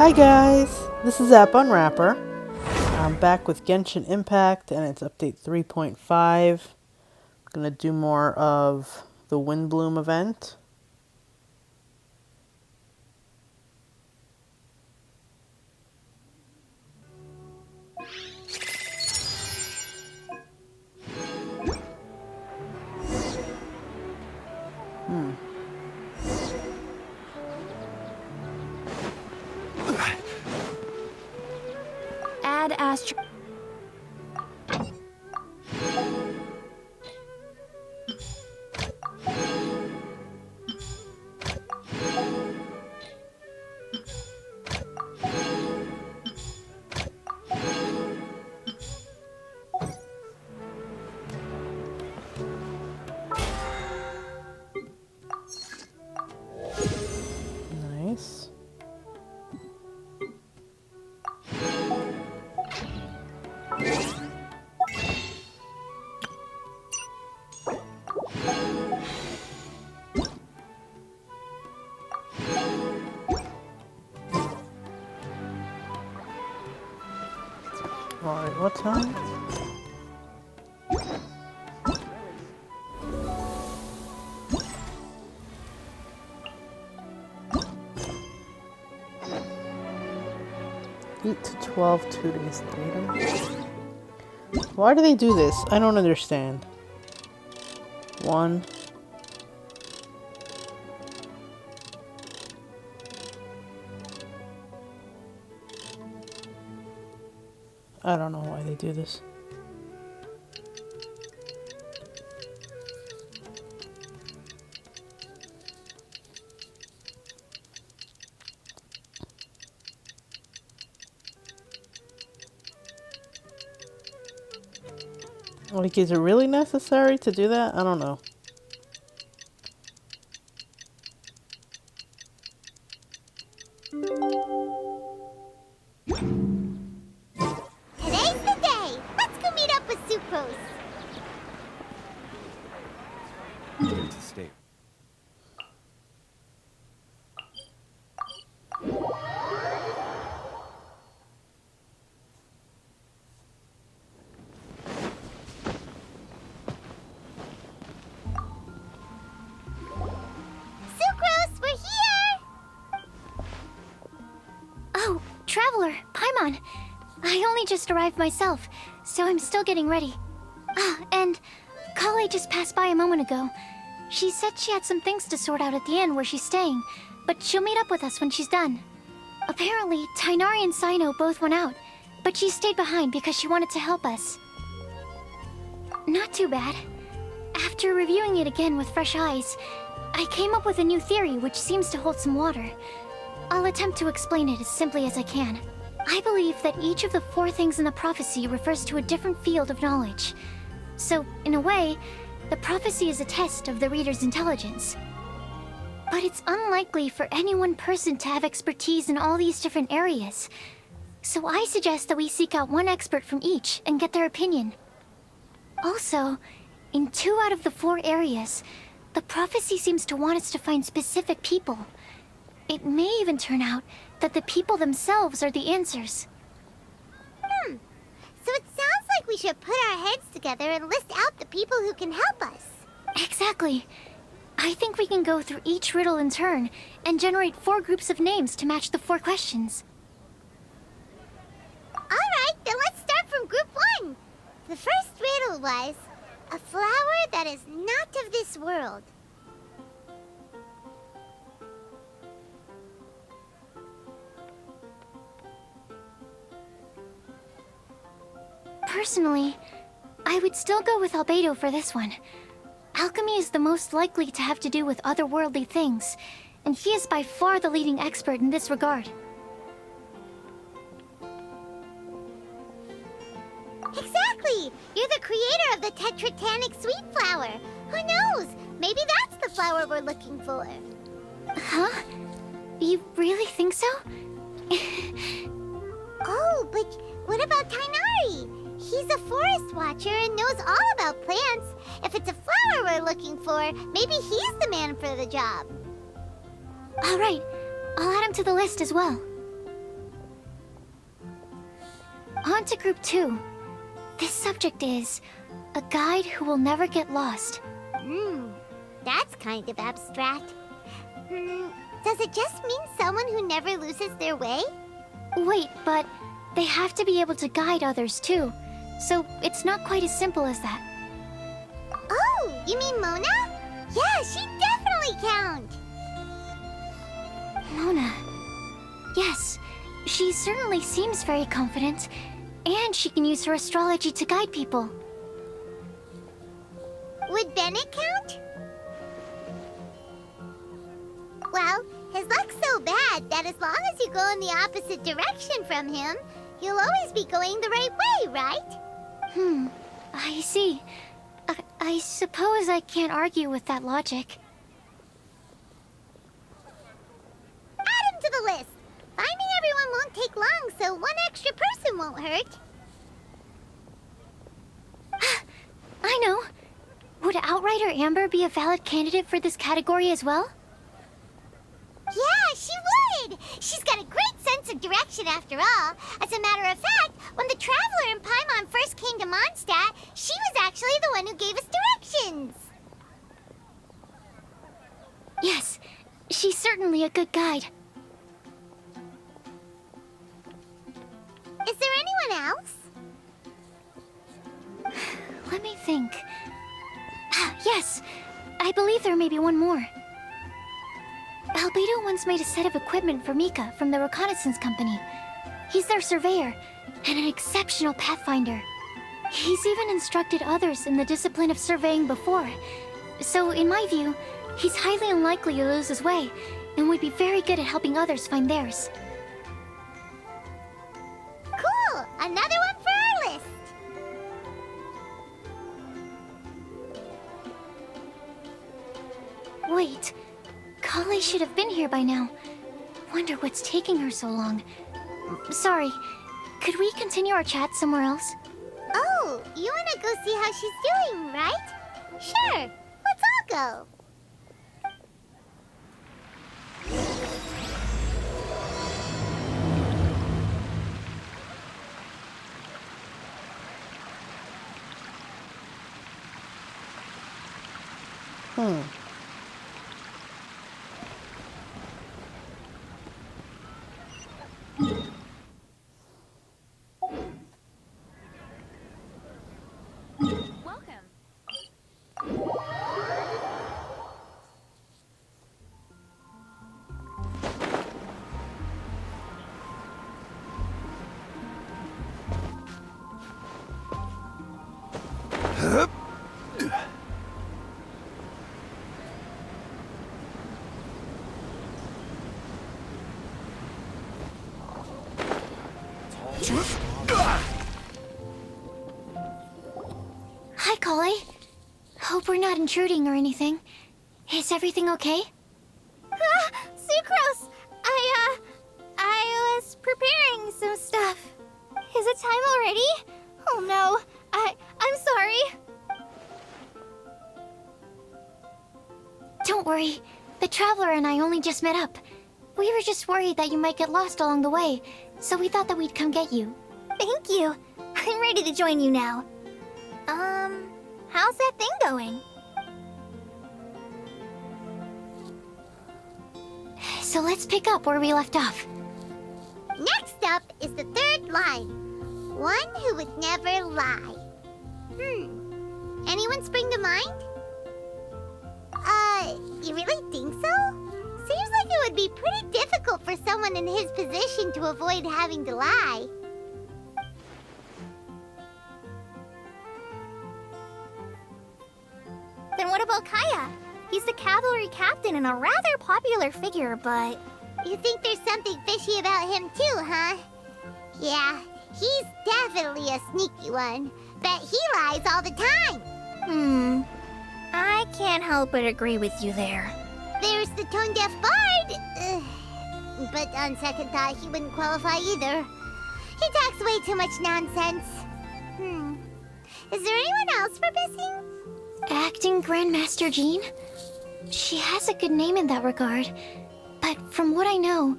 Hi guys, this is App Unwrapper. I'm back with Genshin Impact and it's update 3.5. I'm gonna do more of the Windblume event. Add Astro. Nice. Alright, what time? Eight to 12, 2 days later. Why do they do this? I don't understand. One. I don't know why they do this. Like, is it really necessary to do that? I don't know. Today's the day! Let's go meet up with Sucrose! To state. Sucrose, we're here! Oh, Traveler, Paimon. I only just arrived myself, so I'm still getting ready. Ah, and Kale just passed by a moment ago. She said she had some things to sort out at the inn where she's staying, but she'll meet up with us when she's done. Apparently, Tainari and Sino both went out, but she stayed behind because she wanted to help us. Not too bad. After reviewing it again with fresh eyes, I came up with a new theory which seems to hold some water. I'll attempt to explain it as simply as I can. I believe that each of the 4 things in the prophecy refers to a different field of knowledge. So, in a way, the prophecy is a test of the reader's intelligence. But it's unlikely for any one person to have expertise in all these different areas. So I suggest that we seek out one expert from each and get their opinion. Also, in 2 out of the 4 areas, the prophecy seems to want us to find specific people. It may even turn out that the people themselves are the answers. So it sounds like we should put our heads together and list out the people who can help us. Exactly. I think we can go through each riddle in turn and generate 4 groups of names to match the 4 questions. Alright, then let's start from group 1. The first riddle was, a flower that is not of this world. Personally, I would still go with Albedo for this one. Alchemy is the most likely to have to do with otherworldly things, and he is by far the leading expert in this regard. Exactly! You're the creator of the Tetratanic Sweet Flower. Who knows? Maybe that's the flower we're looking for. Huh? You really think so? Oh, but what about Tainari? He's a forest watcher and knows all about plants. If it's a flower we're looking for, maybe he's the man for the job. Alright, I'll add him to the list as well. On to Group 2. This subject is a guide who will never get lost. That's kind of abstract. Does it just mean someone who never loses their way? Wait, but they have to be able to guide others too. So it's not quite as simple as that. Oh, you mean Mona? Yeah, she definitely counts. Mona. Yes, she certainly seems very confident. And she can use her astrology to guide people. Would Bennett count? Well, his luck's so bad that as long as you go in the opposite direction from him, you'll always be going the right way, right? I see. I suppose I can't argue with that logic. Add him to the list. Finding everyone won't take long, so one extra person won't hurt. I know. Would Outrider Amber be a valid candidate for this category as well? Yeah, she would! She's got a great sense of direction after all. As a matter of fact, when the Traveler and Paimon first came to Mondstadt, she was actually the one who gave us directions. Yes, she's certainly a good guide. Is there anyone else? Let me think. Yes, I believe there may be one more. Albedo once made a set of equipment for Mika from the reconnaissance company. He's their surveyor and an exceptional pathfinder. He's even instructed others in the discipline of surveying before. So, in my view, he's highly unlikely to lose his way and would be very good at helping others find theirs. Cool! Another one for our list! Wait, Kali should have been here by now. Wonder what's taking her so long. Sorry, could we continue our chat somewhere else? Oh, you wanna go see how she's doing, right? Sure, let's all go. Welcome. Hi, Kali. Hope we're not intruding or anything. Is everything okay? Sucrose! I was preparing some stuff. Is it time already? Oh no, I'm sorry. Don't worry. The Traveler and I only just met up. We were just worried that you might get lost along the way, so we thought that we'd come get you. Thank you. I'm ready to join you now. How's that thing going? So let's pick up where we left off. Next up is the third line. One who would never lie. Anyone spring to mind? You really think so? Seems like it would be pretty difficult for someone in his position to avoid having to lie. Then what about Kaya? He's the cavalry captain and a rather popular figure, but... You think there's something fishy about him too, huh? Yeah, he's definitely a sneaky one. Bet he lies all the time. I can't help but agree with you there. There's the tone-deaf bard. But on second thought, he wouldn't qualify either. He talks way too much nonsense. Is there anyone else we're missing? Acting Grandmaster Jean? She has a good name in that regard, but from what I know,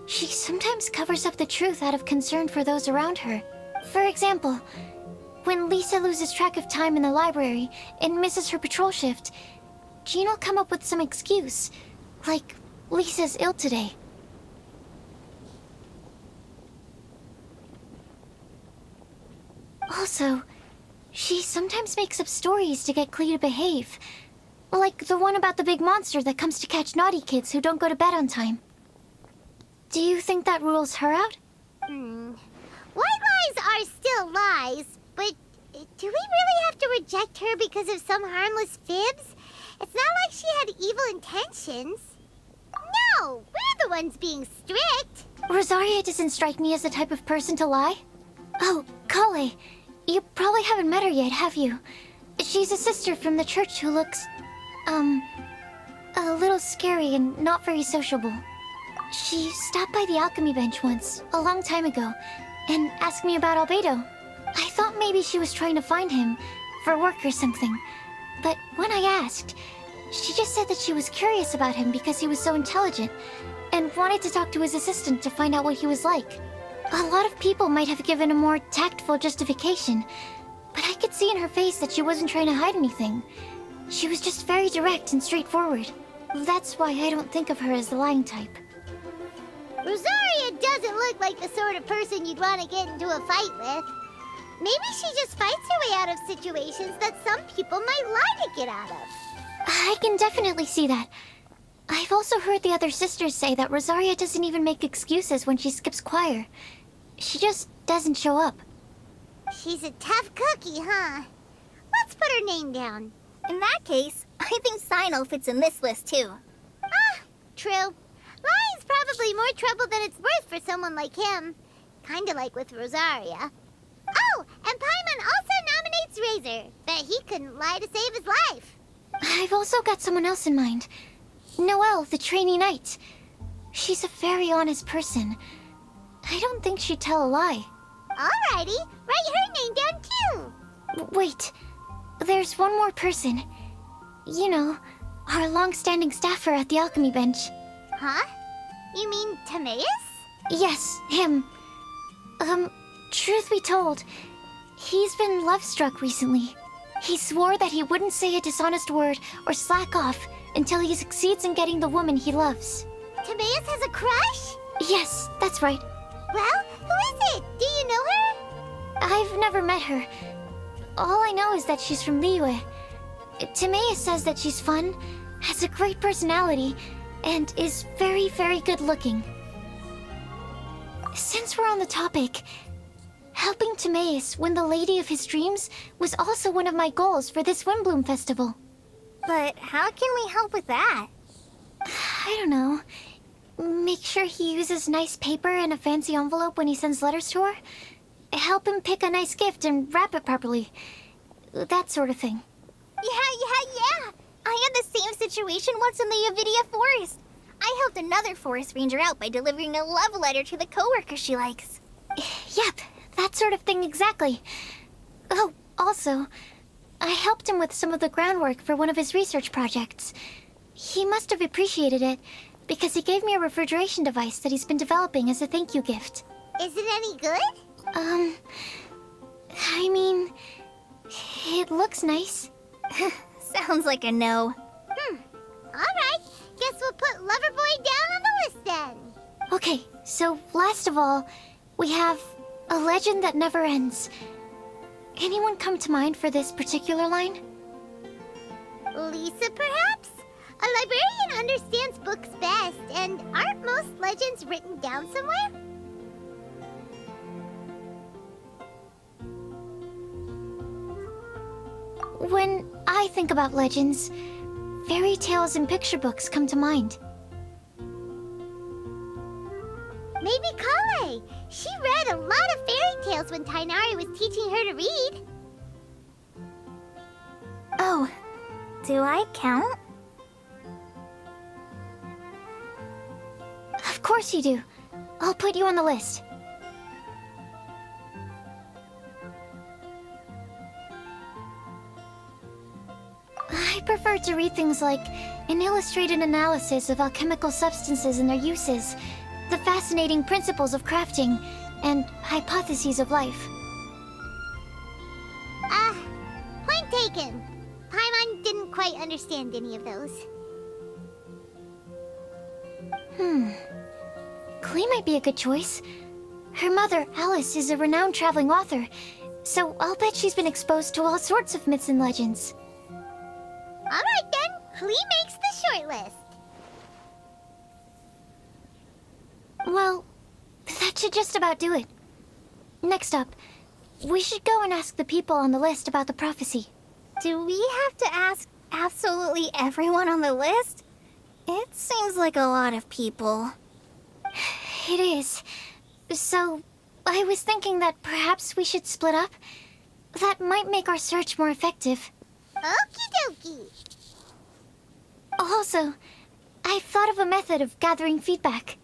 she sometimes covers up the truth out of concern for those around her. For example, when Lisa loses track of time in the library and misses her patrol shift, Jean will come up with some excuse, like Lisa's ill today. Also, she sometimes makes up stories to get Klee to behave. Like the one about the big monster that comes to catch naughty kids who don't go to bed on time. Do you think that rules her out? White lies are still lies, but do we really have to reject her because of some harmless fibs? It's not like she had evil intentions. No, we're the ones being strict. Rosaria doesn't strike me as the type of person to lie. Oh, Kale, you probably haven't met her yet, have you? She's a sister from the church who looks, a little scary and not very sociable. She stopped by the alchemy bench once, a long time ago, and asked me about Albedo. I thought maybe she was trying to find him, for work or something. But when I asked, she just said that she was curious about him because he was so intelligent, and wanted to talk to his assistant to find out what he was like. A lot of people might have given a more tactful justification, but I could see in her face that she wasn't trying to hide anything. She was just very direct and straightforward. That's why I don't think of her as the lying type. Rosaria doesn't look like the sort of person you'd want to get into a fight with. Maybe she just fights her way out of situations that some people might lie to get out of. I can definitely see that. I've also heard the other sisters say that Rosaria doesn't even make excuses when she skips choir. She just doesn't show up. She's a tough cookie, huh? Let's put her name down. In that case, I think Sino fits in this list too. Ah, true. Lying's probably more trouble than it's worth for someone like him. Kinda like with Rosaria. Oh, and Paimon also nominates Razor. Bet he couldn't lie to save his life. I've also got someone else in mind. Noelle, the trainee knight. She's a very honest person. I don't think she'd tell a lie. Alrighty, write her name down too. Wait, there's one more person. You know, our long-standing staffer at the alchemy bench. Huh? You mean Timaeus? Yes, him. Truth be told, he's been love-struck recently. He swore that he wouldn't say a dishonest word or slack off until he succeeds in getting the woman he loves. Timaeus has a crush? Yes, that's right. Well, who is it? Do you know her? I've never met her. All I know is that she's from Liyue. Timaeus says that she's fun, has a great personality, and is very, very good looking. Since we're on the topic, helping Timaeus win the lady of his dreams was also one of my goals for this Windblume festival. But how can we help with that? I don't know. Make sure he uses nice paper and a fancy envelope when he sends letters to her. Help him pick a nice gift and wrap it properly. That sort of thing. Yeah. I had the same situation once in the Avidia Forest. I helped another forest ranger out by delivering a love letter to the coworker she likes. Yep, that sort of thing exactly. Oh, also, I helped him with some of the groundwork for one of his research projects. He must have appreciated it, because he gave me a refrigeration device that he's been developing as a thank you gift. Is it any good? I mean, it looks nice. Sounds like a no. Alright, guess we'll put Loverboy down on the list then. Okay, so last of all, we have a legend that never ends. Anyone come to mind for this particular line? Lisa, perhaps? A librarian understands books best, and aren't most legends written down somewhere? When I think about legends, fairy tales and picture books come to mind. Maybe Kale. She read a lot of fairy tales when Tainari was teaching her to read. Oh, do I count? Of course you do. I'll put you on the list. I prefer to read things like an illustrated analysis of alchemical substances and their uses, the fascinating principles of crafting, and hypotheses of life. mistaken. Paimon didn't quite understand any of those. Clay might be a good choice. Her mother, Alice, is a renowned traveling author, so I'll bet she's been exposed to all sorts of myths and legends. Alright then, Klee makes the short list. Well, that should just about do it. Next up, we should go and ask the people on the list about the prophecy. Do we have to ask absolutely everyone on the list? It seems like a lot of people. It is. So, I was thinking that perhaps we should split up. That might make our search more effective. Okie dokie. Also, I've thought of a method of gathering feedback.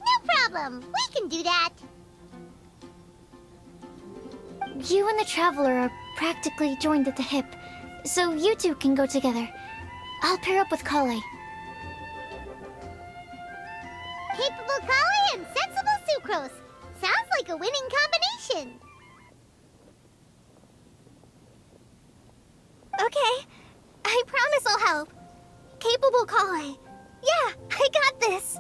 No problem, we can do that. You and the Traveler are practically joined at the hip, so you two can go together. I'll pair up with Kale. Capable Kali and sensible Sucrose. Sounds like a winning combination. Okay, I promise I'll help. Capable Kale. Yeah, I got this.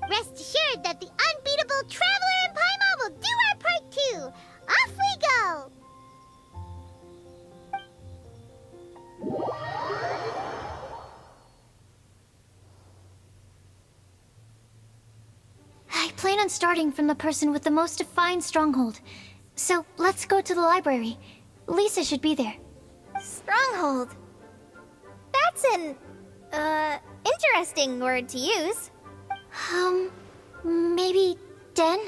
Rest assured that the unbeatable Traveler and Paimon will do our part too. Off we go. I plan on starting from the person with the most defined stronghold. So let's go to the library. Lisa should be there. Stronghold. That's an, interesting word to use. Maybe den?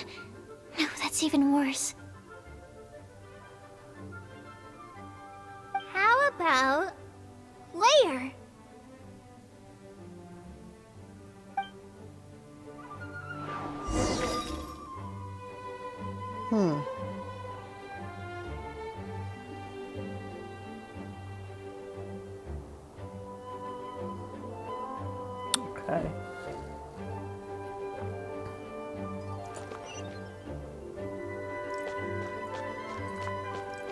No, that's even worse. How about layer? Okay.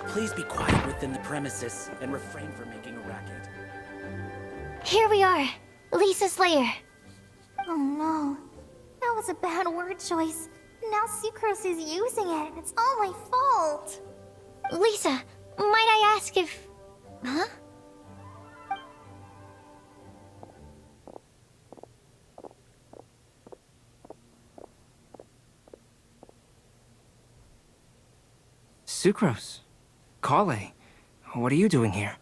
Please be quiet within the premises and refrain from making a racket. Here we are, Lisa's lair. Oh no, that was a bad word choice. Now Sucrose is using it. It's all my fault. Lisa, might I ask if... Huh? Sucrose. Kale. What are you doing here?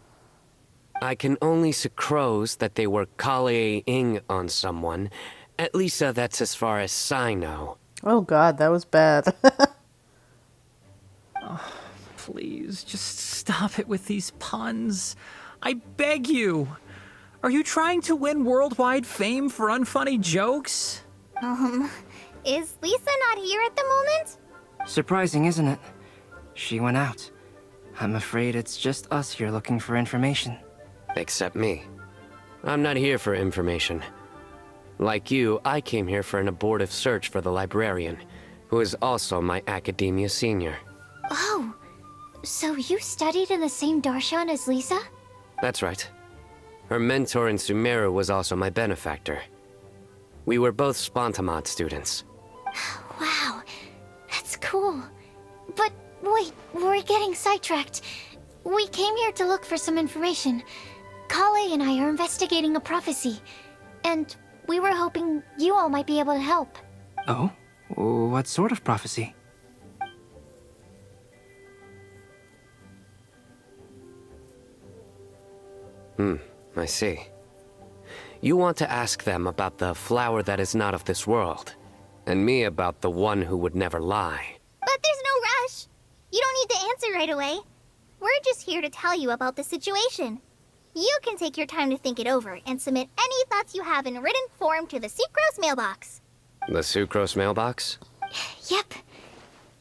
I can only sucrose that they were Kale-ing on someone. At least that's as far as I know. Oh god, that was bad. Please, just stop it with these puns. I beg you. Are you trying to win worldwide fame for unfunny jokes? Is Lisa not here at the moment? Surprising, isn't it? She went out. I'm afraid it's just us here looking for information. Except me. I'm not here for information. Like you, I came here for an abortive search for the librarian, who is also my academia senior. Oh, so you studied in the same darshan as Lisa? That's right. Her mentor in Sumeru was also my benefactor. We were both Spontamod students. Wow, that's cool. But wait, we're getting sidetracked. We came here to look for some information. Kale and I are investigating a prophecy, and we were hoping you all might be able to help. Oh? What sort of prophecy? I see. You want to ask them about the flower that is not of this world, and me about the one who would never lie. But there's no rush. You don't need to answer right away. We're just here to tell you about the situation. You can take your time to think it over and submit any thoughts you have in written form to the Sucrose mailbox. The Sucrose mailbox? Yep.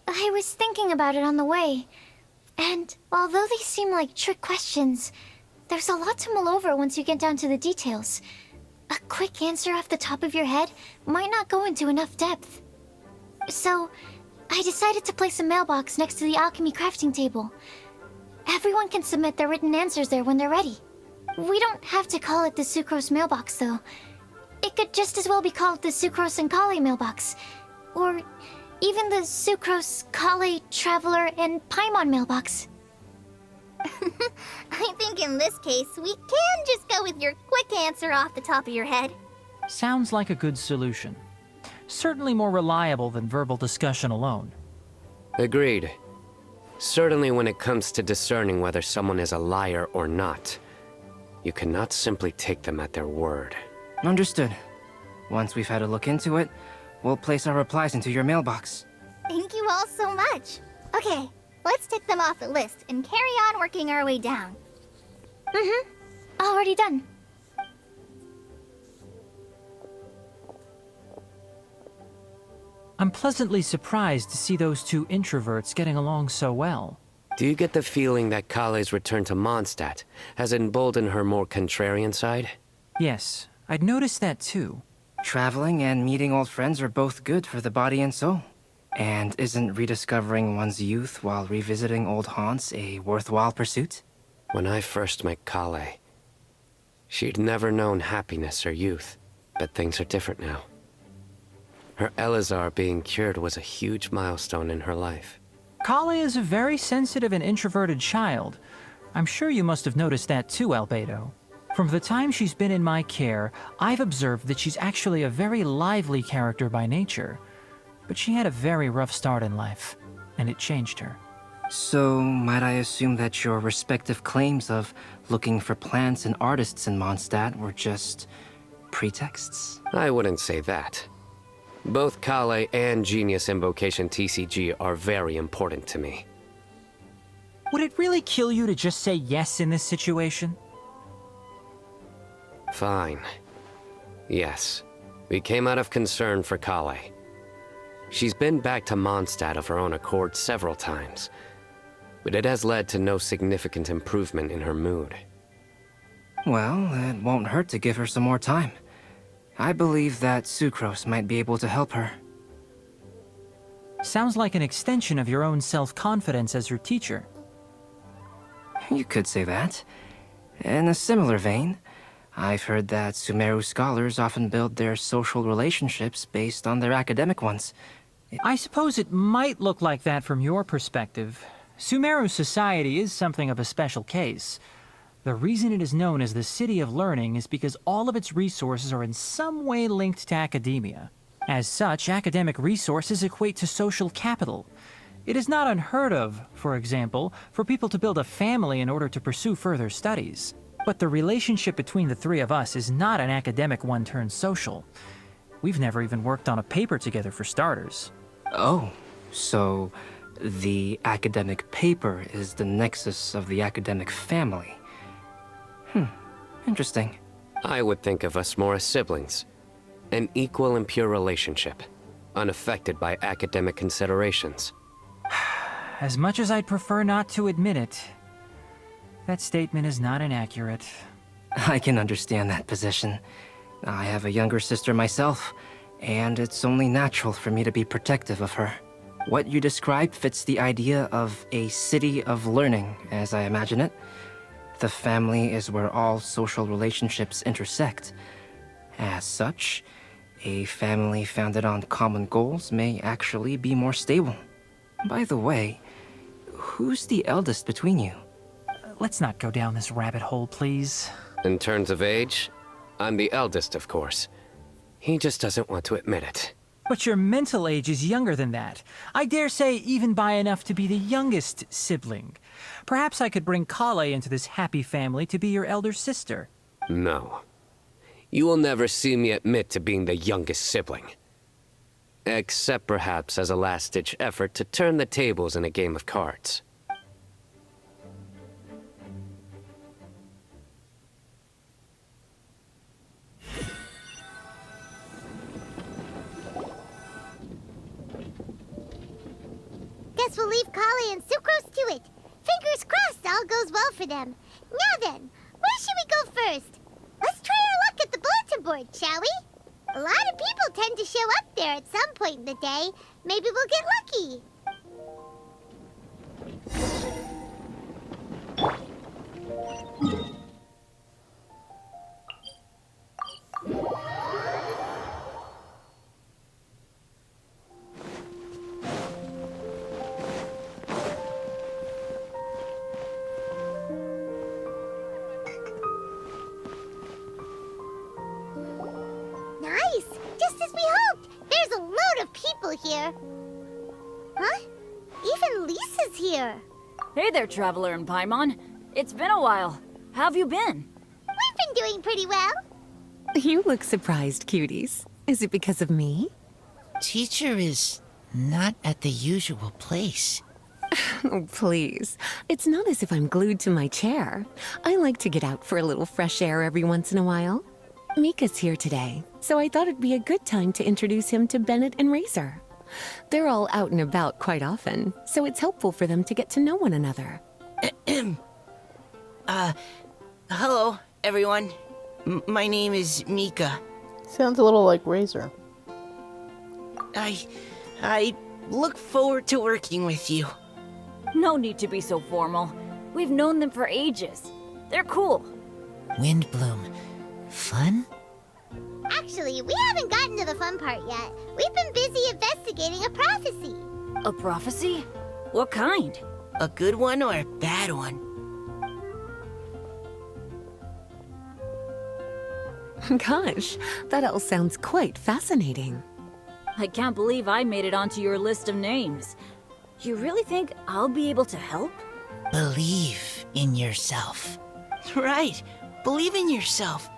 I was thinking about it on the way. And although they seem like trick questions, there's a lot to mull over once you get down to the details. a quick answer off the top of your head might not go into enough depth. So, I decided to place a mailbox next to the alchemy crafting table. Everyone can submit their written answers there when they're ready. We don't have to call it the Sucrose mailbox, though. It could just as well be called the Sucrose and Kale mailbox. Or even the Sucrose, Kale, Traveler, and Paimon mailbox. I think in this case, we can just go with your quick answer off the top of your head. Sounds like a good solution. Certainly more reliable than verbal discussion alone. Agreed. Certainly when it comes to discerning whether someone is a liar or not, you cannot simply take them at their word. Understood. Once we've had a look into it, we'll place our replies into your mailbox. Thank you all so much. Okay, let's tick them off the list and carry on working our way down. Already done. I'm pleasantly surprised to see those two introverts getting along so well. Do you get the feeling that Kale's return to Mondstadt has emboldened her more contrarian side? Yes, I'd noticed that too. Traveling and meeting old friends are both good for the body and soul. And isn't rediscovering one's youth while revisiting old haunts a worthwhile pursuit? When I first met Kale, she'd never known happiness or youth, but things are different now. Her Elazar being cured was a huge milestone in her life. Kale is a very sensitive and introverted child. I'm sure you must have noticed that too, Albedo. From the time she's been in my care, I've observed that she's actually a very lively character by nature. But she had a very rough start in life, and it changed her. So, might I assume that your respective claims of looking for plants and artists in Mondstadt were just pretexts? I wouldn't say that. Both Kale and Genius Invocation TCG are very important to me. Would it really kill you to just say yes in this situation? Fine. Yes, we came out of concern for Kale. She's been back to Mondstadt of her own accord several times, but it has led to no significant improvement in her mood. Well, it won't hurt to give her some more time. I believe that Sucrose might be able to help her. Sounds like an extension of your own self-confidence as her teacher. You could say that. In a similar vein, I've heard that Sumeru scholars often build their social relationships based on their academic ones. I suppose it might look like that from your perspective. Sumeru society is something of a special case. The reason it is known as the City of Learning is because all of its resources are in some way linked to academia. As such, academic resources equate to social capital. It is not unheard of, for example, for people to build a family in order to pursue further studies. But the relationship between the three of us is not an academic one turned social. We've never even worked on a paper together for starters. Oh, so the academic paper is the nexus of the academic family. Interesting. I would think of us more as siblings. An equal and pure relationship, unaffected by academic considerations. As much as I'd prefer not to admit it, that statement is not inaccurate. I can understand that position. I have a younger sister myself, and it's only natural for me to be protective of her. What you described fits the idea of a city of learning, as I imagine it. The family is where all social relationships intersect. As such, a family founded on common goals may actually be more stable. By the way, who's the eldest between you? Let's not go down this rabbit hole, please. In terms of age, I'm the eldest, of course. He just doesn't want to admit it. But your mental age is younger than that. I dare say even by enough to be the youngest sibling. Perhaps I could bring Kale into this happy family to be your elder sister. No. You will never see me admit to being the youngest sibling. Except perhaps as a last-ditch effort to turn the tables in a game of cards. Guess we'll leave Kale and Sucrose to it. Fingers crossed all goes well for them. Now then, where should we go first? Let's try our luck at the bulletin leaderboard, shall we? A lot of people tend to show up there at some point in the day. Maybe we'll get lucky. Nice! Just as we hoped! There's a load of people here. Huh? Even Lisa's here. Hey there, Traveler and Paimon. It's been a while. How have you been? We've been doing pretty well. You look surprised, cuties. Is it because of me? Teacher is not at the usual place. Oh, please. It's not as if I'm glued to my chair. I like to get out for a little fresh air every once in a while. Mika's here today, so I thought it'd be a good time to introduce him to Bennett and Razor. They're all out and about quite often, so it's helpful for them to get to know one another. Hello, everyone. My name is Mika. Sounds a little like Razor. I look forward to working with you. No need to be so formal. We've known them for ages. They're cool. Windblume. Fun? Actually, we haven't gotten to the fun part yet. We've been busy investigating a prophecy. A prophecy? What kind? A good one or a bad one? Gosh, that all sounds quite fascinating. I can't believe I made it onto your list of names. You really think I'll be able to help? Believe in yourself. Right. Believe in yourself.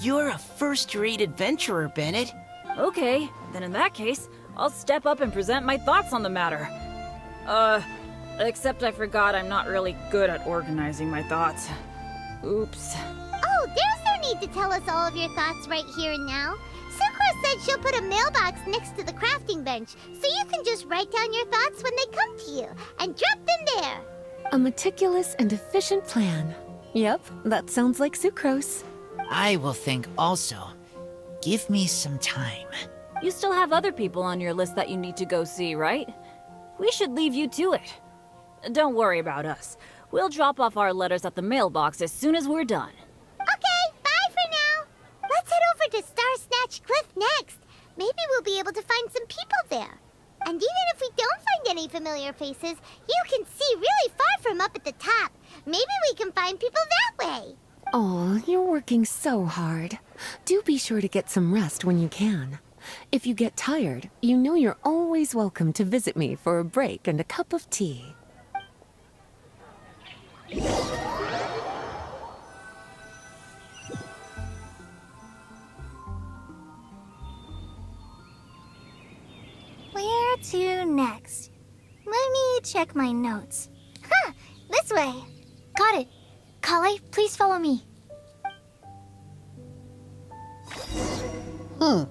You're a first-rate adventurer, Bennett. Okay, then in that case, I'll step up and present my thoughts on the matter. Except I forgot I'm not really good at organizing my thoughts. Oops. Oh, there's no need to tell us all of your thoughts right here and now. Sakura said she'll put a mailbox next to the crafting bench, so you can just write down your thoughts when they come to you, and drop them there. A meticulous and efficient plan. Yep, that sounds like sucrose. I will think also. Give me some time. You still have other people on your list that you need to go see, right? We should leave you to it. Don't worry about us. We'll drop off our letters at the mailbox as soon as we're done. Okay, bye for now. Let's head over to Star Snatch Cliff next. Maybe we'll be able to find some people there. And even if we don't find any familiar faces, you can see really far from up at the top. Maybe we can find people that way. Oh, you're working so hard. Do be sure to get some rest when you can. If you get tired, you know you're always welcome to visit me for a break and a cup of tea. Where to next? Let me check my notes. Huh, this way. Got it. Kale, please follow me. Huh.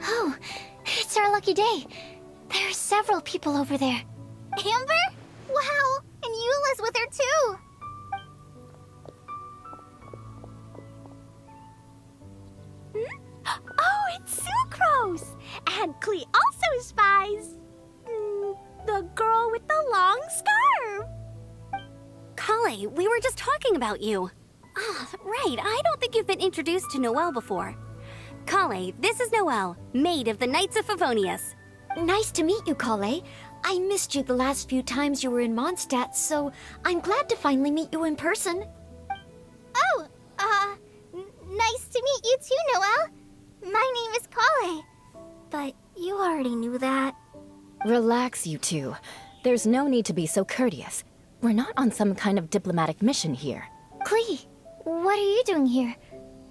Oh, it's our lucky day. There are several people over there. Amber? Wow, and Eula's with her too. Oh, it's Sucrose! And Klee also spies. The girl with the long scarf. Kale, we were just talking about you. Ah, right. I don't think you've been introduced to Noelle before. Kale, this is Noelle, maid of the Knights of Favonius. Nice to meet you, Kale. I missed you the last few times you were in Mondstadt, so I'm glad to finally meet you in person. Oh, nice to meet you too, Noelle. My name is Kale. But you already knew that. Relax, you two. There's no need to be so courteous. We're not on some kind of diplomatic mission here. Klee, what are you doing here?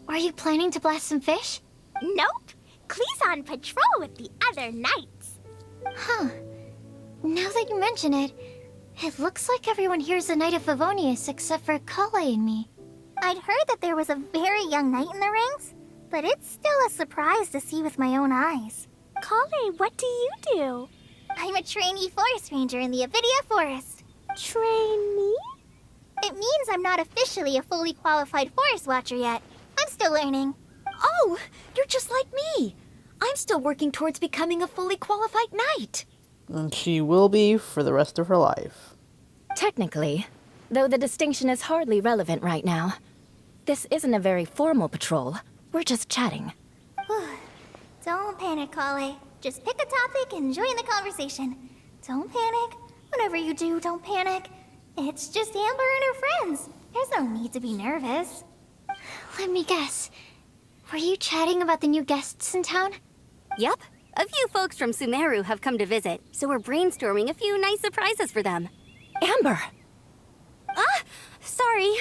Are you planning to blast some fish? Nope. Klee's on patrol with the other knights. Huh. Now that you mention it, it looks like everyone here's a Knight of Favonius except for Kale and me. I'd heard that there was a very young knight in the ranks, but it's still a surprise to see with my own eyes. Kale, what do you do? I'm a trainee forest ranger in the Avidia Forest. Trainee? It means I'm not officially a fully qualified forest watcher yet. I'm still learning. Oh, you're just like me. I'm still working towards becoming a fully qualified knight. And she will be for the rest of her life. Technically, though the distinction is hardly relevant right now. This isn't a very formal patrol. We're just chatting. Don't panic, Kale. Just pick a topic and join the conversation. Don't panic. Whatever you do, don't panic. It's just Amber and her friends. There's no need to be nervous. Let me guess. Were you chatting about the new guests in town? Yup. A few folks from Sumeru have come to visit, so we're brainstorming a few nice surprises for them. Amber! Sorry.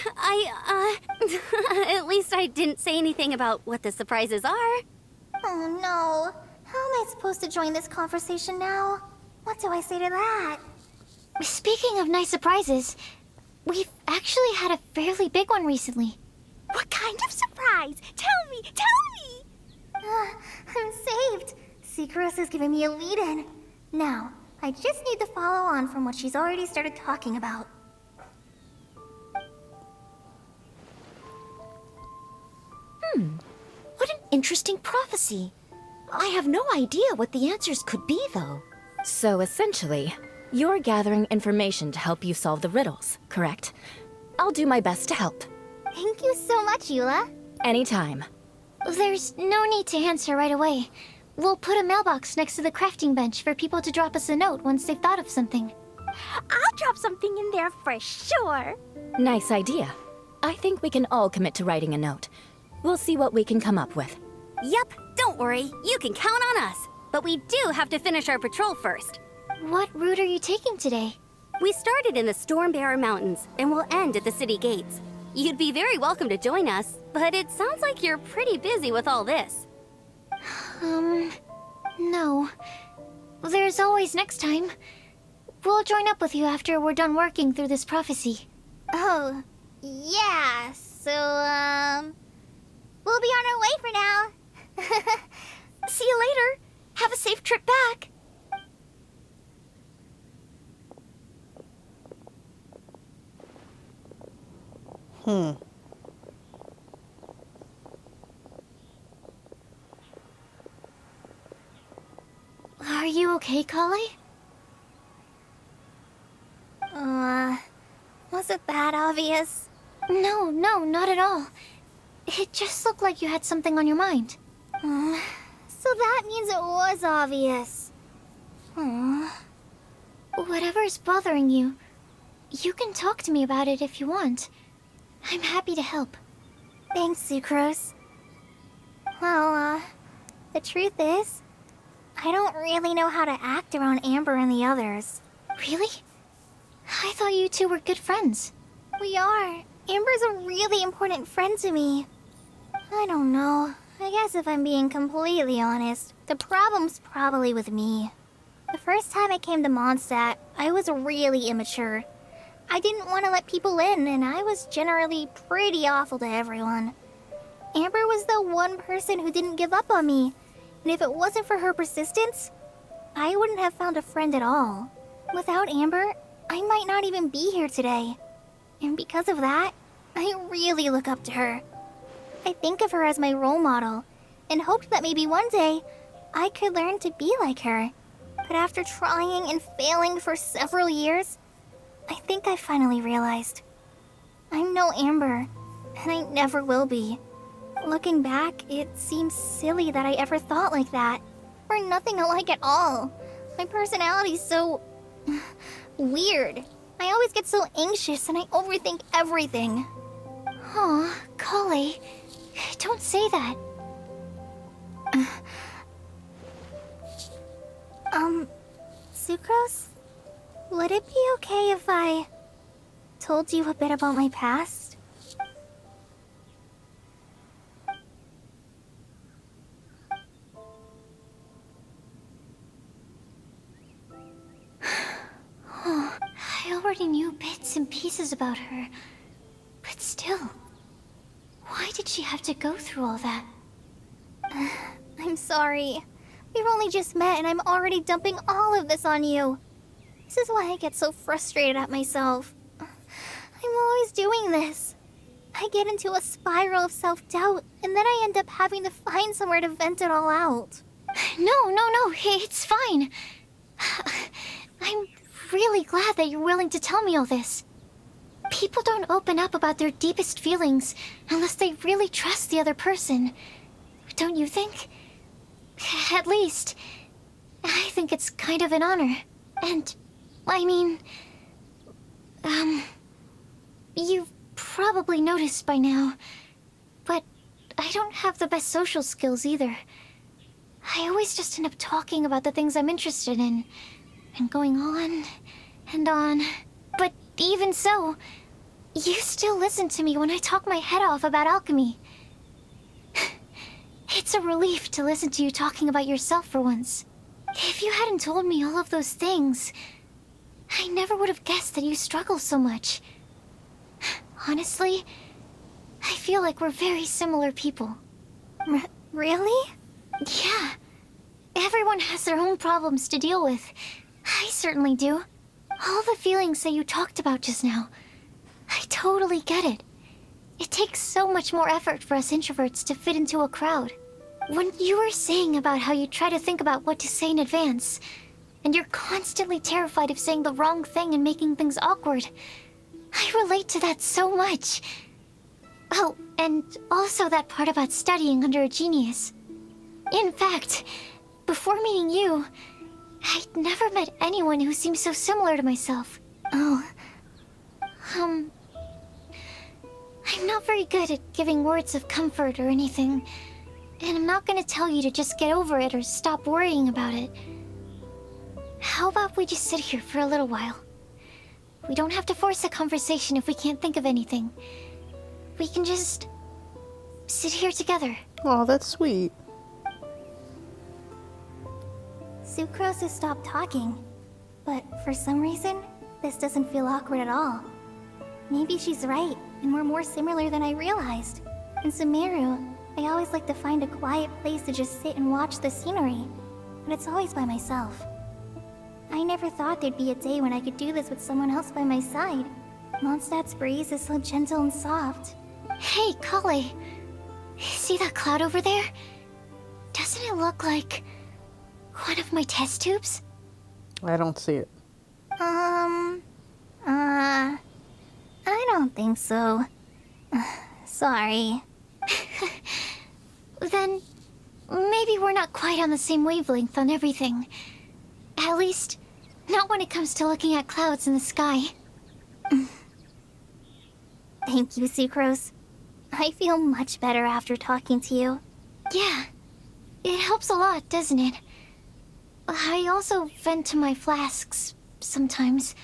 At least I didn't say anything about what the surprises are. Oh no. How am I supposed to join this conversation now? What do I say to that? Speaking of nice surprises, we've actually had a fairly big one recently. What kind of surprise? Tell me! I'm saved. Secros is giving me a lead-in. Now, I just need to follow on from what she's already started talking about. What an interesting prophecy. I have no idea what the answers could be, though. So essentially, you're gathering information to help you solve the riddles, correct? I'll do my best to help. Thank you so much, Eula. Anytime. There's no need to answer right away. We'll put a mailbox next to the crafting bench for people to drop us a note once they've thought of something. I'll drop something in there for sure. Nice idea. I think we can all commit to writing a note. We'll see what we can come up with. Yup, don't worry. You can count on us. But we do have to finish our patrol first. What route are you taking today? We started in the Stormbearer Mountains, and we'll end at the city gates. You'd be very welcome to join us, but it sounds like you're pretty busy with all this. No. There's always next time. We'll join up with you after we're done working through this prophecy. Oh, yeah, so, we'll be on our way for now. See you later. Have a safe trip back. Are you okay, Kale? Was it that obvious? No, not at all. It just looked like you had something on your mind. So that means it was obvious. Whatever's bothering you, you can talk to me about it if you want. I'm happy to help. Thanks, Sucrose. Well, the truth is, I don't really know how to act around Amber and the others. Really? I thought you two were good friends. We are. Amber's a really important friend to me. I don't know. I guess if I'm being completely honest, the problem's probably with me. The first time I came to Mondstadt, I was really immature. I didn't want to let people in, and I was generally pretty awful to everyone. Amber was the one person who didn't give up on me, and if it wasn't for her persistence, I wouldn't have found a friend at all. Without Amber, I might not even be here today. And because of that, I really look up to her. I think of her as my role model, and hoped that maybe one day I could learn to be like her. But after trying and failing for several years, I think I finally realized. I'm no Amber, and I never will be. Looking back, it seems silly that I ever thought like that. We're nothing alike at all. My personality's so... weird. I always get so anxious and I overthink everything. Aw, Kale, don't say that. Sucrose? Would it be okay if I told you a bit about my past? already knew bits and pieces about her. But still, why did she have to go through all that? I'm sorry. We've only just met and I'm already dumping all of this on you. This is why I get so frustrated at myself. I'm always doing this. I get into a spiral of self-doubt, and then I end up having to find somewhere to vent it all out. No, it's fine. I'm really glad that you're willing to tell me all this. People don't open up about their deepest feelings unless they really trust the other person. Don't you think? At least, I think it's kind of an honor. And, I mean... You've probably noticed by now, but I don't have the best social skills either. I always just end up talking about the things I'm interested in, and going on and on. But even so, you still listen to me when I talk my head off about alchemy. It's a relief to listen to you talking about yourself for once. If you hadn't told me all of those things, I never would have guessed that you struggle so much. Honestly, I feel like we're very similar people. Really? Yeah. Everyone has their own problems to deal with. I certainly do. All the feelings that you talked about just now, I totally get it. It takes so much more effort for us introverts to fit into a crowd. When you were saying about how you try to think about what to say in advance, and you're constantly terrified of saying the wrong thing and making things awkward, I relate to that so much. Oh, and also that part about studying under a genius. In fact, before meeting you, I'd never met anyone who seemed so similar to myself. Oh. I'm not very good at giving words of comfort or anything, and I'm not gonna tell you to just get over it or stop worrying about it. How about we just sit here for a little while? We don't have to force a conversation if we can't think of anything. We can just sit here together. Oh, that's sweet. Sucrose has stopped talking, but for some reason, this doesn't feel awkward at all. Maybe she's right, and we're more similar than I realized. In Sumeru, I always like to find a quiet place to just sit and watch the scenery, but it's always by myself. I never thought there'd be a day when I could do this with someone else by my side. Mondstadt's breeze is so gentle and soft. Hey, Kale. See that cloud over there? Doesn't it look like one of my test tubes? I don't see it. I don't think so. Sorry. Then maybe we're not quite on the same wavelength on everything. At least, not when it comes to looking at clouds in the sky. Thank you, Sucrose. I feel much better after talking to you. Yeah, it helps a lot, doesn't it? I also vent to my flasks sometimes.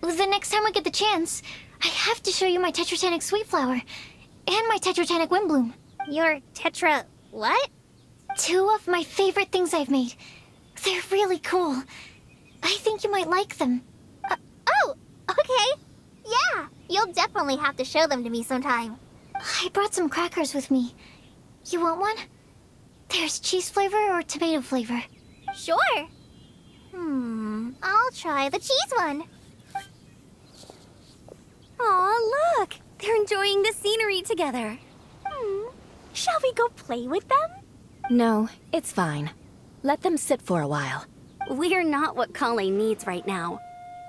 The next time I get the chance, I have to show you my Tetratanic Sweet Flower and my Tetratanic Windblume. Your Tetra... what? 2 of my favorite things I've made. They're really cool. I think you might like them. Oh, okay. Yeah, you'll definitely have to show them to me sometime. I brought some crackers with me. You want one? There's cheese flavor or tomato flavor. Sure. I'll try the cheese one. Aw, look! They're enjoying the scenery together. Shall we go play with them? No, it's fine. Let them sit for a while. We're not what Kale needs right now.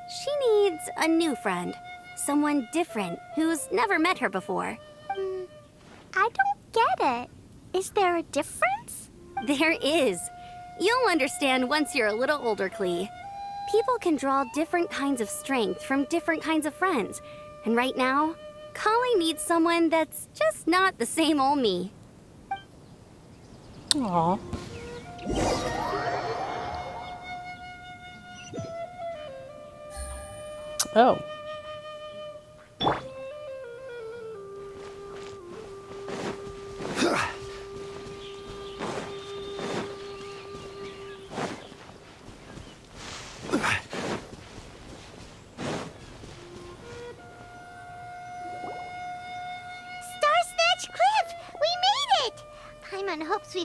She needs a new friend. Someone different who's never met her before. I don't get it. Is there a difference? There is. You'll understand once you're a little older, Klee. People can draw different kinds of strength from different kinds of friends. And right now, Kale needs someone that's just not the same old me. Aww. Oh.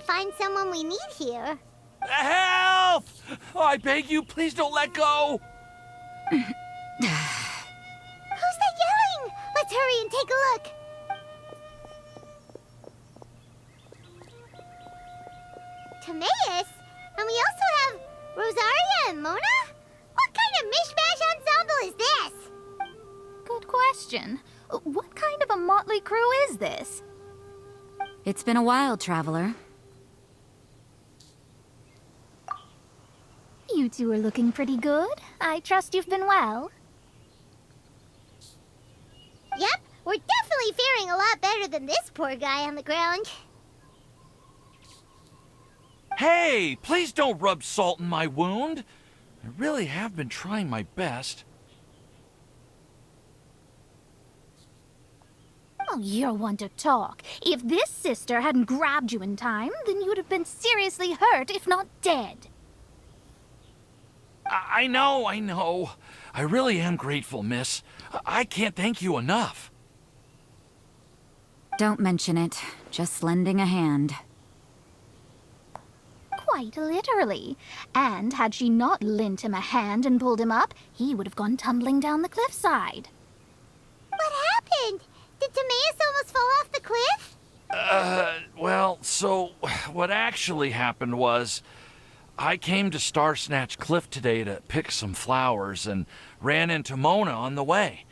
find someone we need here. Help! Oh, I beg you, please don't let go! Who's that yelling? Let's hurry and take a look. Timaeus? And we also have Rosaria and Mona? What kind of mishmash ensemble is this? Good question. What kind of a motley crew is this? It's been a while, Traveler. You two are looking pretty good. I trust you've been well. Yep, we're definitely faring a lot better than this poor guy on the ground. Hey, please don't rub salt in my wound. I really have been trying my best. Oh, you're one to talk. If this sister hadn't grabbed you in time, then you would have been seriously hurt, if not dead. I know. I really am grateful, miss. I can't thank you enough. Don't mention it. Just lending a hand. Quite literally. And had she not lent him a hand and pulled him up, he would have gone tumbling down the cliffside. What happened? Did Timaeus almost fall off the cliff? Well, so what actually happened was I came to Star Snatch Cliff today to pick some flowers and ran into Mona on the way.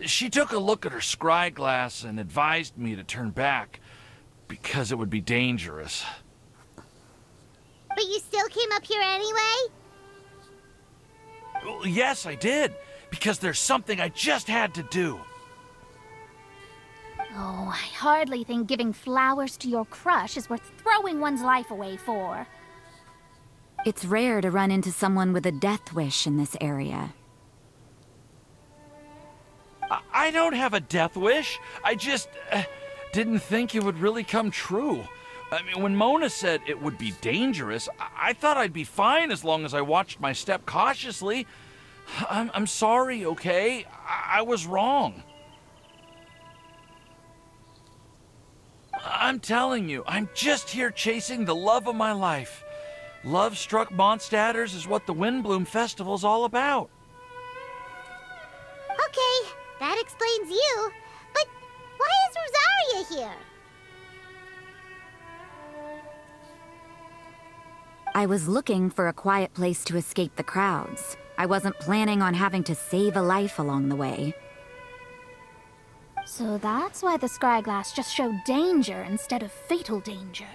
She took a look at her scry glass and advised me to turn back because it would be dangerous. But you still came up here anyway? Well, yes, I did, because there's something I just had to do. Oh, I hardly think giving flowers to your crush is worth throwing one's life away for. It's rare to run into someone with a death wish in this area. I don't have a death wish. I just didn't think it would really come true. I mean, when Mona said it would be dangerous, I thought I'd be fine as long as I watched my step cautiously. I'm sorry, okay? I was wrong. I'm telling you, I'm just here chasing the love of my life. Love-struck Mondstadters is what the Windblume Festival's all about. Okay, that explains you. But why is Rosaria here? I was looking for a quiet place to escape the crowds. I wasn't planning on having to save a life along the way. So that's why the scryglass just showed danger instead of fatal danger.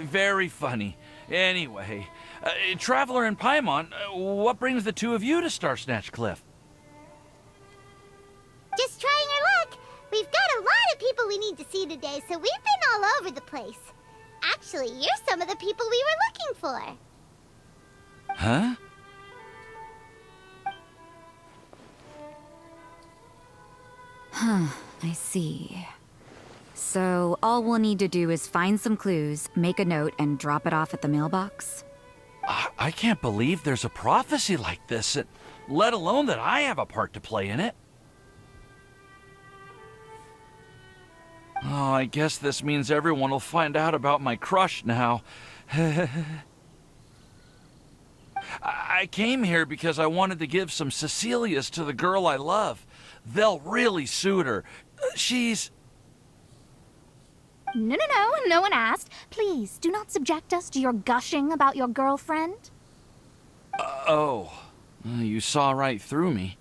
Very funny. Anyway, Traveler and Paimon, what brings the two of you to Star Snatch Cliff? Just trying our luck. We've got a lot of people we need to see today, so we've been all over the place. Actually, you're some of the people we were looking for. Huh? I see. So, all we'll need to do is find some clues, make a note, and drop it off at the mailbox? I can't believe there's a prophecy like this, let alone that I have a part to play in it. Oh, I guess this means everyone will find out about my crush now. I came here because I wanted to give some Cecilias to the girl I love. They'll really suit her. She's... No, no one asked. Please, do not subject us to your gushing about your girlfriend. You saw right through me.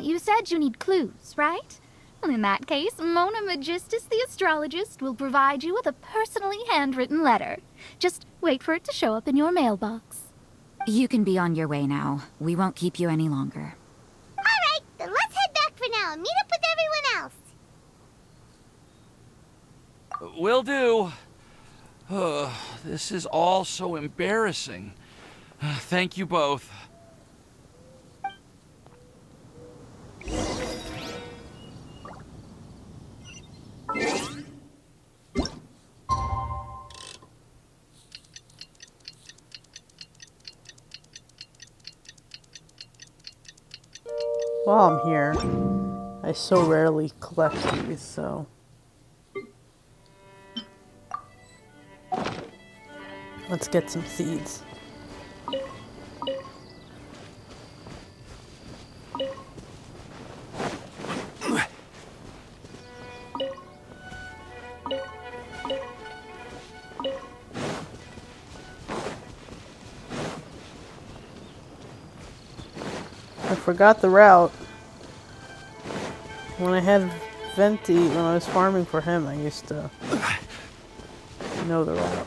You said you need clues, right? Well, in that case, Mona Magistus the astrologist will provide you with a personally handwritten letter. Just wait for it to show up in your mailbox. You can be on your way now. We won't keep you any longer. All right, then let's head back for now and meet up with everyone else. Will do. This is all so embarrassing. Thank you both. While I'm here, I so rarely collect these, so... Let's get some seeds. I forgot the route. When I had Venti, when I was farming for him, I used to know the route.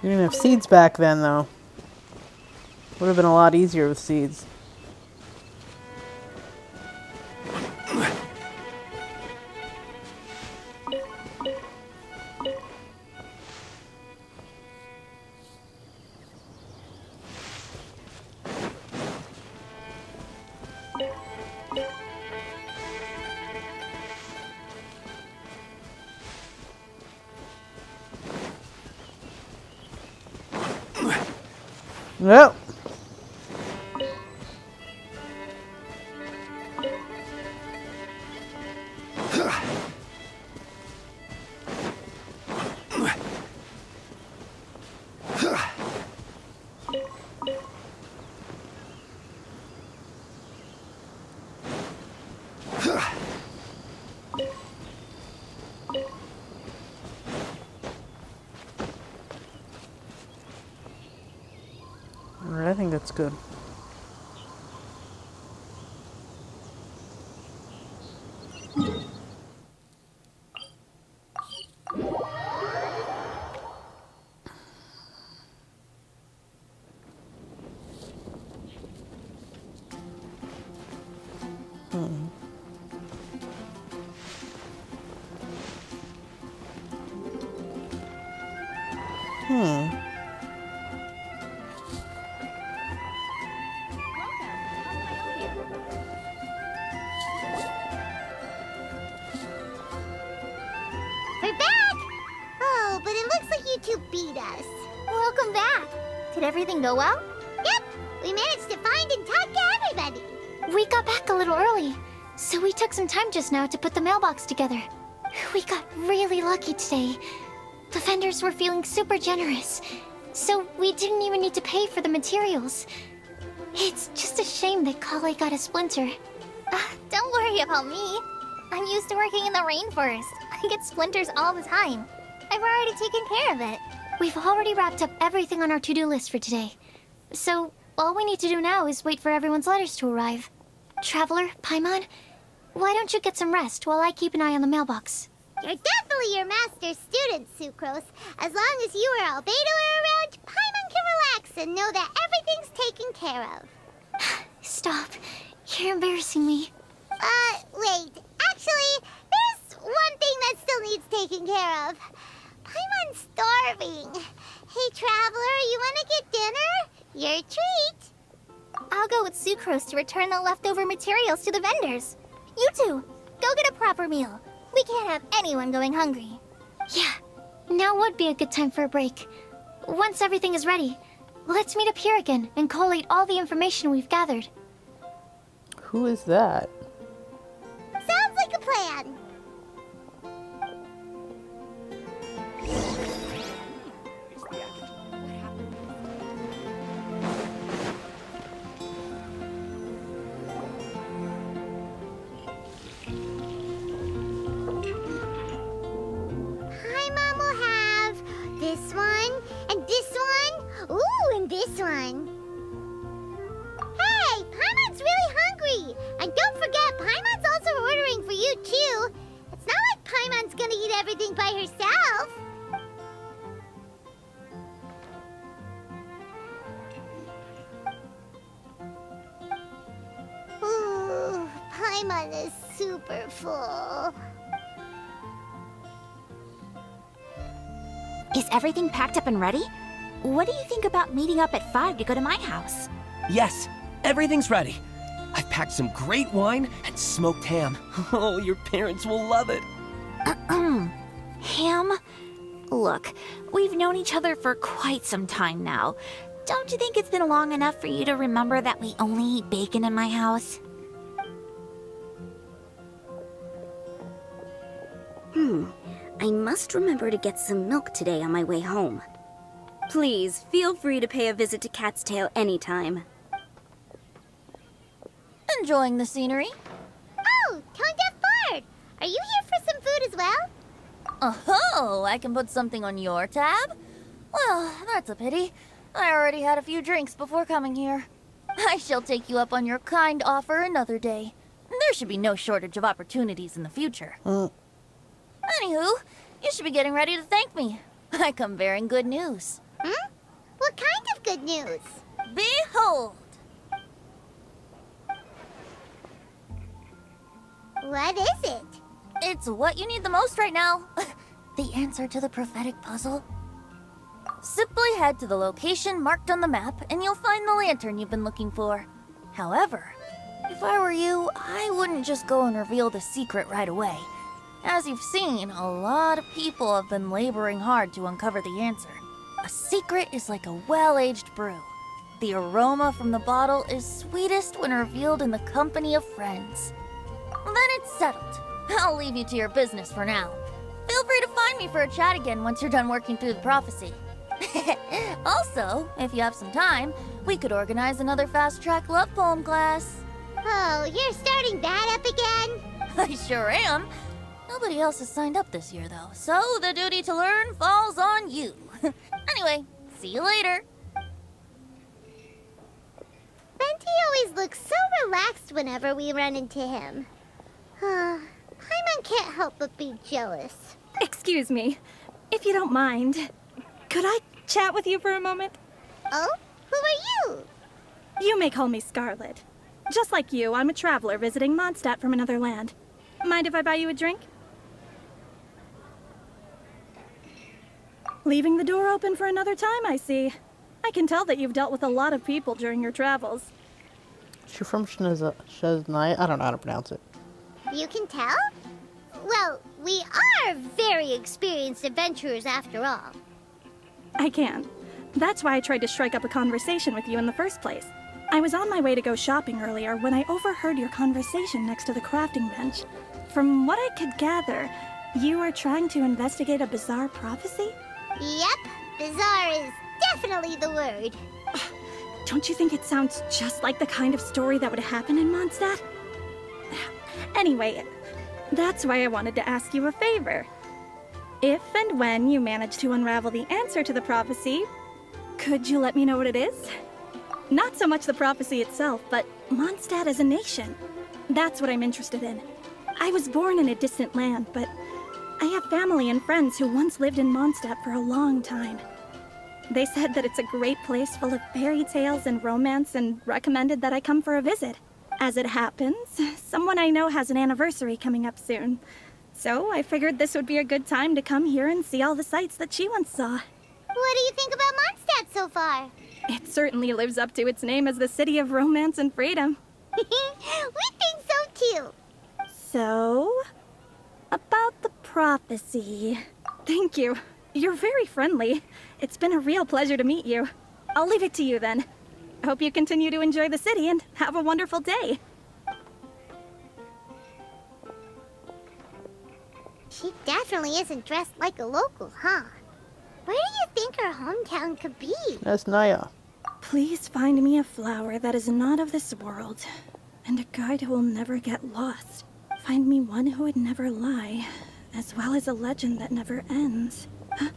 You didn't have seeds back then, though. Would have been a lot easier with seeds. Nope. Alright, I think that's good. We're back! Oh, but it looks like you two beat us. Welcome back. Did everything go well? Yep, we managed to find and talk to everybody. We got back a little early, so we took some time just now to put the mailbox together. We got really lucky today. The vendors were feeling super generous, so we didn't even need to pay for the materials. It's just a shame that Kale got a splinter. Don't worry about me. I'm used to working in the rainforest. I get splinters all the time. I've already taken care of it. We've already wrapped up everything on our to-do list for today. So, all we need to do now is wait for everyone's letters to arrive. Traveler, Paimon, why don't you get some rest while I keep an eye on the mailbox? You're definitely your master's student, Sucrose. As long as you or Albedo are around, Paimon can relax and know that everything's taken care of. Stop. You're embarrassing me. Wait. Actually, there's one thing that still needs taking care of. Paimon's starving. Hey, Traveler, you wanna get dinner? Your treat. I'll go with Sucrose to return the leftover materials to the vendors. You two, go get a proper meal. We can't have anyone going hungry. Yeah, now would be a good time for a break. Once everything is ready, let's meet up here again and collate all the information we've gathered. Who is that? Sounds like a plan. Paimon will have this one, and this one, ooh, and this one. Hey, Paimon's really hungry! And don't forget, Paimon's also ordering for you, too. It's not like Paimon's gonna eat everything by herself. Ooh, Paimon is super full. Is everything packed up and ready? What do you think about meeting up at 5 to go to my house? Yes, everything's ready. I've packed some great wine and smoked ham. Oh, your parents will love it. Him? Look, we've known each other for quite some time now. Don't you think it's been long enough for you to remember that we only eat bacon in my house? I must remember to get some milk today on my way home. Please, feel free to pay a visit to Cat's Tail anytime. Enjoying the scenery? Oh, Tone Deaf Bard! Are you here for some food as well? Oh, I can put something on your tab? Well, that's a pity. I already had a few drinks before coming here. I shall take you up on your kind offer another day. There should be no shortage of opportunities in the future. Anywho, you should be getting ready to thank me. I come bearing good news. What kind of good news? Behold! What is it? It's what you need the most right now. The answer to the prophetic puzzle. Simply head to the location marked on the map and you'll find the lantern you've been looking for. However, if I were you, I wouldn't just go and reveal the secret right away. As you've seen, a lot of people have been laboring hard to uncover the answer. A secret is like a well-aged brew. The aroma from the bottle is sweetest when revealed in the company of friends. Then it's settled. I'll leave you to your business for now. Feel free to find me for a chat again once you're done working through the prophecy. Also, if you have some time, we could organize another fast-track love poem class. Oh, you're starting that up again? I sure am. Nobody else has signed up this year, though, so the duty to learn falls on you. Anyway, see you later. Venti always looks so relaxed whenever we run into him. Paimon can't help but be jealous. Excuse me, if you don't mind, could I chat with you for a moment? Oh? Who are you? You may call me Scarlet. Just like you, I'm a traveler visiting Mondstadt from another land. Mind if I buy you a drink? Leaving the door open for another time, I see. I can tell that you've dealt with a lot of people during your travels. She from Sheznai? I don't know how to pronounce it. You can tell? Well, we are very experienced adventurers after all. I can. That's why I tried to strike up a conversation with you in the first place. I was on my way to go shopping earlier when I overheard your conversation next to the crafting bench. From what I could gather, you are trying to investigate a bizarre prophecy? Yep, bizarre is definitely the word. Don't you think it sounds just like the kind of story that would happen in Mondstadt? Anyway, that's why I wanted to ask you a favor. If and when you manage to unravel the answer to the prophecy, could you let me know what it is? Not so much the prophecy itself, but Mondstadt as a nation. That's what I'm interested in. I was born in a distant land, but I have family and friends who once lived in Mondstadt for a long time. They said that it's a great place full of fairy tales and romance and recommended that I come for a visit. As it happens, someone I know has an anniversary coming up soon. So I figured this would be a good time to come here and see all the sights that she once saw. What do you think about Mondstadt so far? It certainly lives up to its name as the city of romance and freedom. We think so too. So, about the prophecy. Thank you. You're very friendly. It's been a real pleasure to meet you. I'll leave it to you then. I hope you continue to enjoy the city and have a wonderful day. She definitely isn't dressed like a local, huh? Where do you think her hometown could be? That's Naya. Please find me a flower that is not of this world, and a guide who will never get lost. Find me one who would never lie, as well as a legend that never ends. Huh?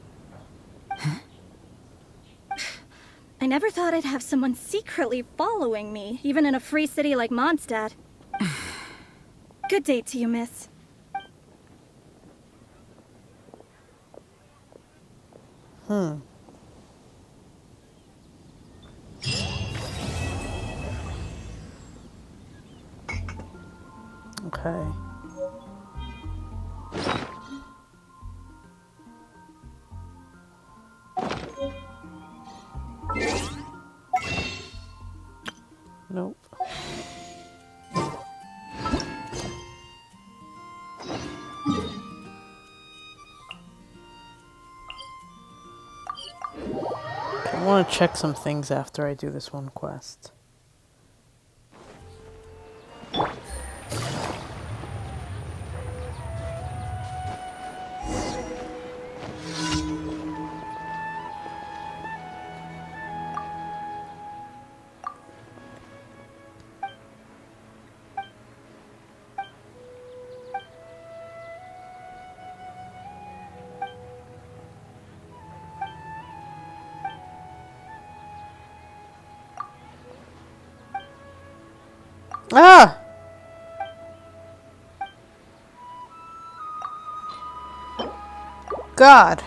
I never thought I'd have someone secretly following me, even in a free city like Mondstadt. Good day to you, miss. Okay. Nope. want to check some things after I do this one quest. Ah! God.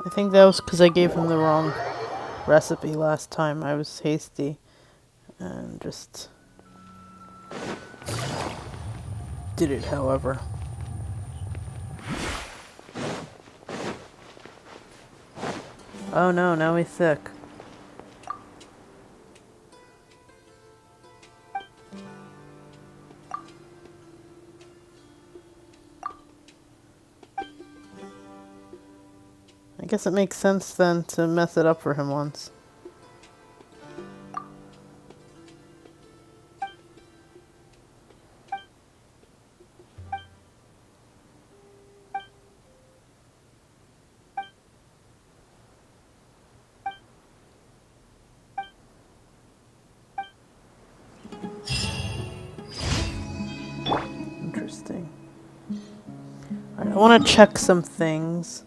I think that was because I gave him the wrong recipe last time. I was hasty and just did it, however. Oh no, now he's sick. I guess it makes sense then to mess it up for him once. Interesting. I want to check some things.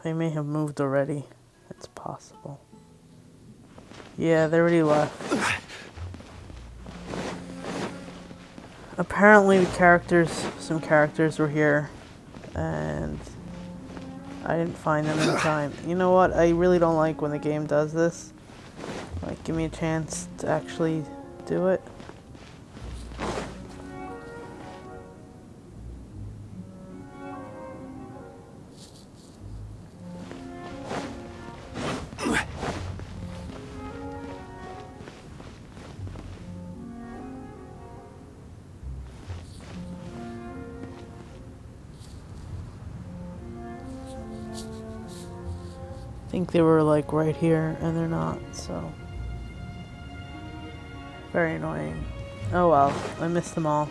They may have moved already. It's possible. Yeah, they already left. Apparently some characters were here, and I didn't find them in time. You know what? I really don't like when the game does this. Like, give me a chance to actually do it. I think they were like right here and they're not, so very annoying. Oh well, I missed them all.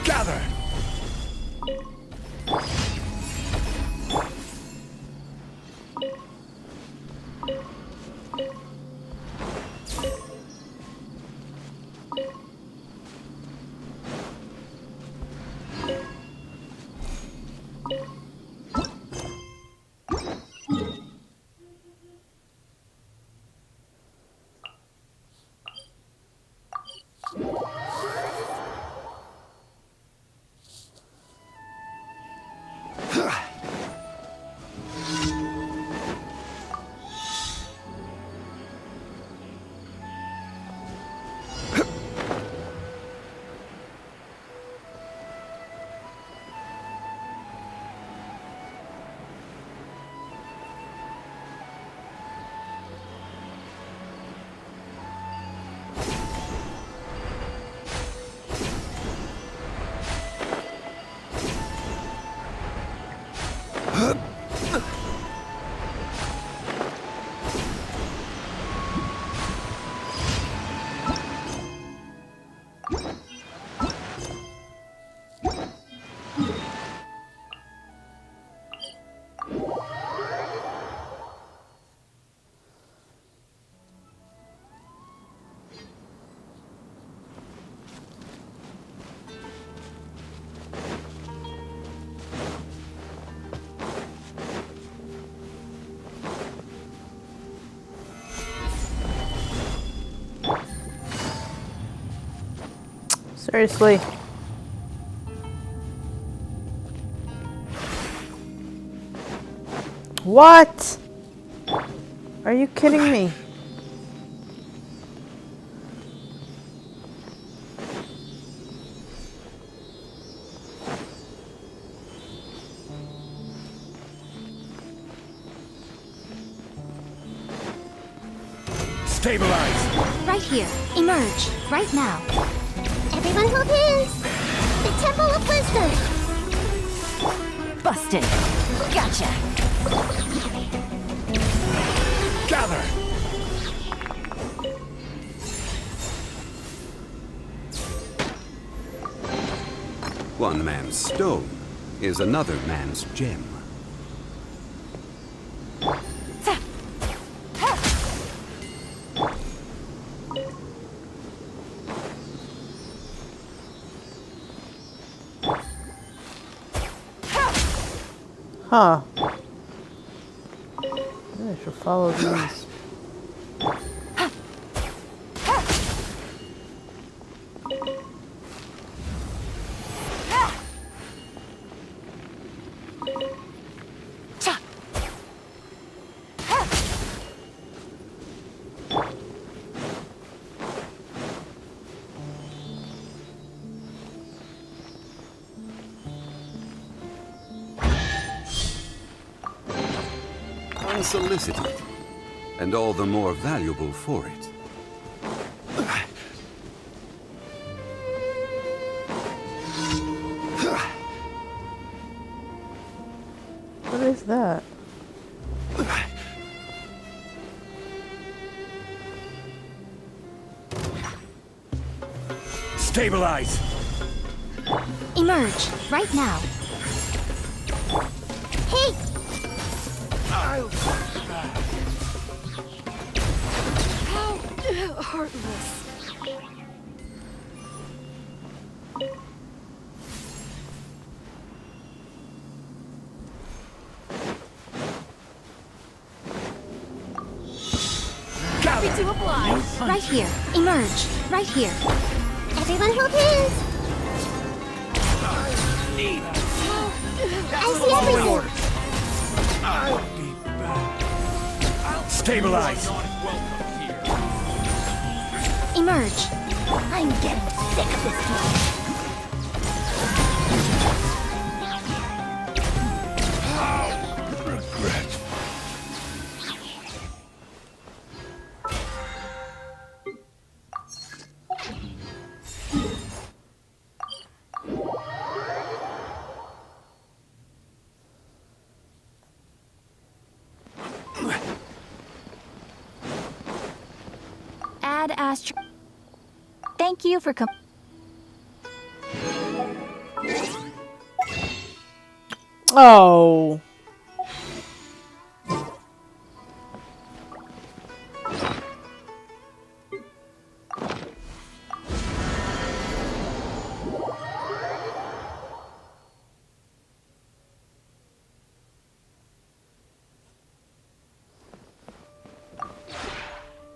Gather! Seriously. What? Are you kidding me? Stabilize! Right here. Emerge. Right now. Everyone hold hands. The Temple of Wisdom. Busted. Gotcha. Gather! One man's stone is another man's gem. Huh. Maybe I should follow these. Unsolicited, and all the more valuable for it. What is that? Stabilize! Emerge. Right now. Hey! How heartless. Happy to oblige. Right here. Emerge. Right here. Everyone hold hands. I see everything. Stabilize! Emerge. I'm getting sick of this game. Regret. Ad Astra. Thank you for Oh.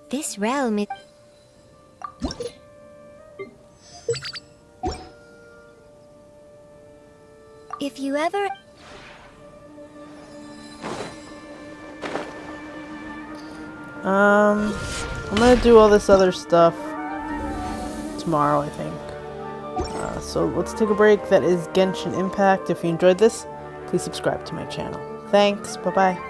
This realm is... If you ever... I'm gonna do all this other stuff tomorrow, I think. So let's take a break. That is Genshin Impact. If you enjoyed this, please subscribe to my channel. Thanks. Bye-bye.